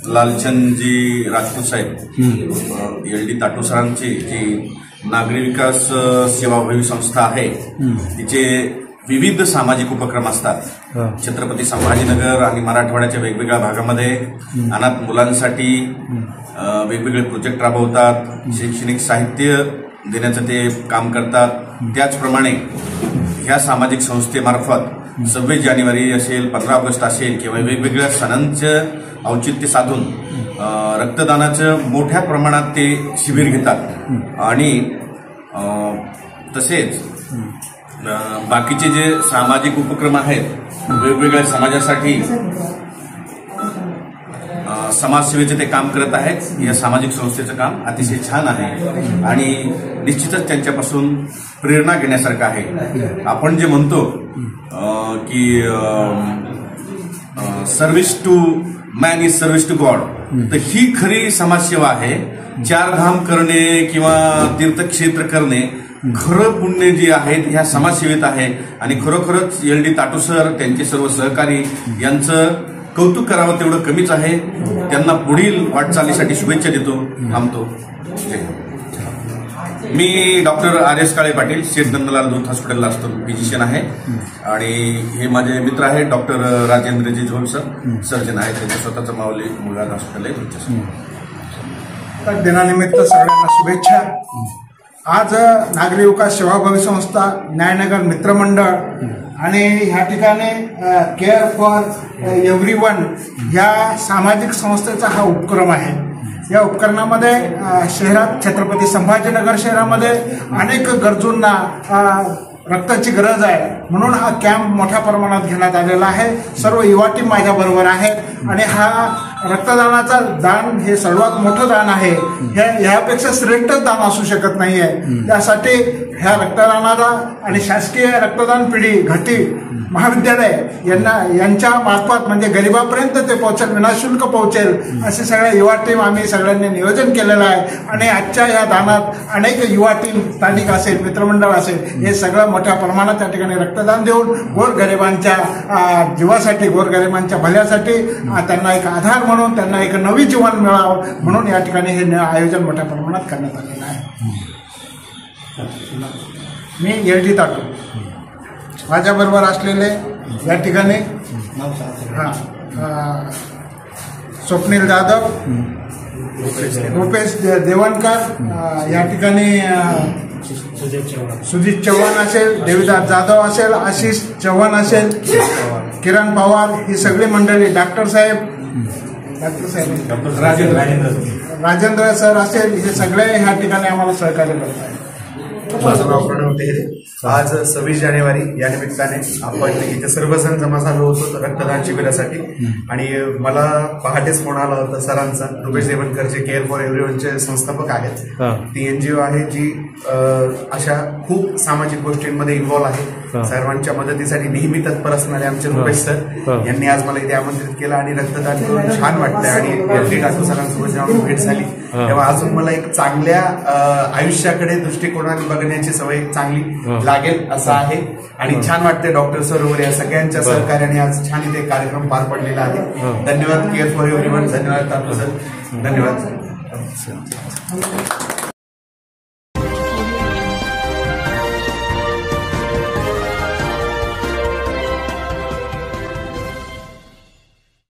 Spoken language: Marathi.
लालचंदजी राजपूत साहेब एल.डी. ताटू सरांची जी नागरी विकास सेवाभावी संस्था आहे तिचे विविध सामाजिक उपक्रम असतात। छत्रपती संभाजीनगर आणि मराठवाड्याच्या वेगवेगळ्या भागामध्ये अनाथ मुलांसाठी वेगवेगळे प्रोजेक्ट राबवतात, शैक्षणिक साहित्य देण्याचं ते काम करतात। त्याचप्रमाणे ह्या सामाजिक संस्थेमार्फत 26 जानेवारी असेल, 15 ऑगस्ट असेल किंवा वेगवेगळ्या सणांचं औचित्य साधून रक्तदानाचं मोठ्या प्रमाणात ते शिबिर घेतात आणि तसेच बाकीचे जे सामाजिक उपक्रम आहेत वेगवेगळ्या समाजासाठी समाजसेवेचे ते काम करत आहेत। या सामाजिक संस्थेचं काम अतिशय छान आहे आणि निश्चितच त्यांच्यापासून प्रेरणा घेण्यासारखं आहे। आपण जे म्हणतो की service to man is service to God, तर ही खरी समाजसेवा आहे। चारधाम करणे किंवा तीर्थक्षेत्र करणे खरं पुण्य जे आहेत ह्या समाजसेवेत आहे आणि खरोखरच एल.डी. ताटू सर त्यांचे सर्व सहकारी यांचं कौतुक करावं तेवढं कमीच आहे। त्यांना पुढील वाटचालीसाठी शुभेच्छा देतो, थांबतो। मी डॉक्टर आर.एस. काळे पाटील, शेठ नंदलाल दूत हॉस्पिटलला असतो, फिजिशियन आहे आणि हे माझे मित्र आहेत डॉक्टर राजेंद्रजी झोल सर, सर्जन आहेत, त्यांचं स्वतःचं माऊली मुलगा हॉस्पिटल आहे। तर दिनानिमित्त सगळ्यांना शुभेच्छा। आज नागरी विकास सेवाभावी संस्था, न्यायनगर मित्रमंडळ आणि ह्या ठिकाणी केअर फॉर एव्हरीवन या सामाजिक संस्थेचा हा उपक्रम आहे। या उपक्रमामध्ये शहरात छत्रपती संभाजीनगर शहरामध्ये अनेक गरजूंना रक्ताची गरज आहे, म्हणून हा कॅम्प मोठ्या प्रमाणात घेण्यात आलेला आहे। सर्व युवा टीम माझ्याबरोबर आहे आणि हा रक्तदानाचा दान हे सर्वात मोठं दान आहे। ह्यापेक्षा श्रेष्ठ दान असू शकत नाहीये। त्यासाठी ह्या रक्तदानाला आणि शासकीय रक्तदान पिढी घटी महाविद्यालय यांच्या मार्फत म्हणजे गरिबापर्यंत ते पोहोचेल, विनाशुल्क पोहोचेल असे सगळ्या युवा टीम आम्ही सगळ्यांनी नियोजन केलेलं आहे आणि आजच्या या दानात अनेक युवा टीम, स्थानिक असेल, मित्रमंडळ असेल, हे सगळं मोठ्या प्रमाणात त्या ठिकाणी रक्तदान देऊन गोरगरिबांच्या जीवासाठी, गोरगरिबांच्या भल्यासाठी त्यांना एक आधार म्हणून त्यांना एक नवी जीवन मिळावं म्हणून या ठिकाणी हे आयोजन मोठ्या प्रमाणात करण्यात आलेलं आहे। मी एल.डी. ताटू, माझ्याबरोबर असलेले या ठिकाणी स्वप्नील जाधव, रुपेश देवणकर, या ठिकाणी सुजित चव्हाण असेल, देवीदास जाधव असेल, आशिष चव्हाण असेल, किरण पवार, ही सगळी मंडळी, डॉक्टर साहेब राजेंद्र सर असेल, हे सगळे ह्या ठिकाणी आम्हाला सहकार्य करत आहेत। माझं नाव प्रणव टेहरे। आज 26 जानेवारी या निमित्ताने आपण इथे सर्वजण जमा झालो होतो रक्तदान शिबिरासाठी आणि मला पहाटेच फोन आला होता सरांचा, रुपेश देवणकर जे केअर फॉर एव्हरीवनचे संस्थापक आहेत। ती एनजीओ आहे जी अशा खूप सामाजिक गोष्टींमध्ये इन्व्हॉल्व्ह आहे। सर्वांच्या मदतीसाठी नेहमी तत्पर असणारे आमचे रुपेश सर यांनी आज मला इथे आमंत्रित केलं आणि रक्तदान करून छान वाटतंय आणि एल.डी. ताटू सरांसोबत जेव्हा भेट झाली तेव्हा अजून मला एक चांगल्या आयुष्याकडे दृष्टिकोनाने बघण्याची सवय चांगली लागेल असं आहे आणि छान वाटते। डॉक्टर सर वगैरे या सगळ्यांच्या सहकार्याने आज छान इथे कार्यक्रम पार पडलेला आहे। धन्यवाद केअर फॉर एव्हरीवन, धन्यवाद ताटू सर, धन्यवाद।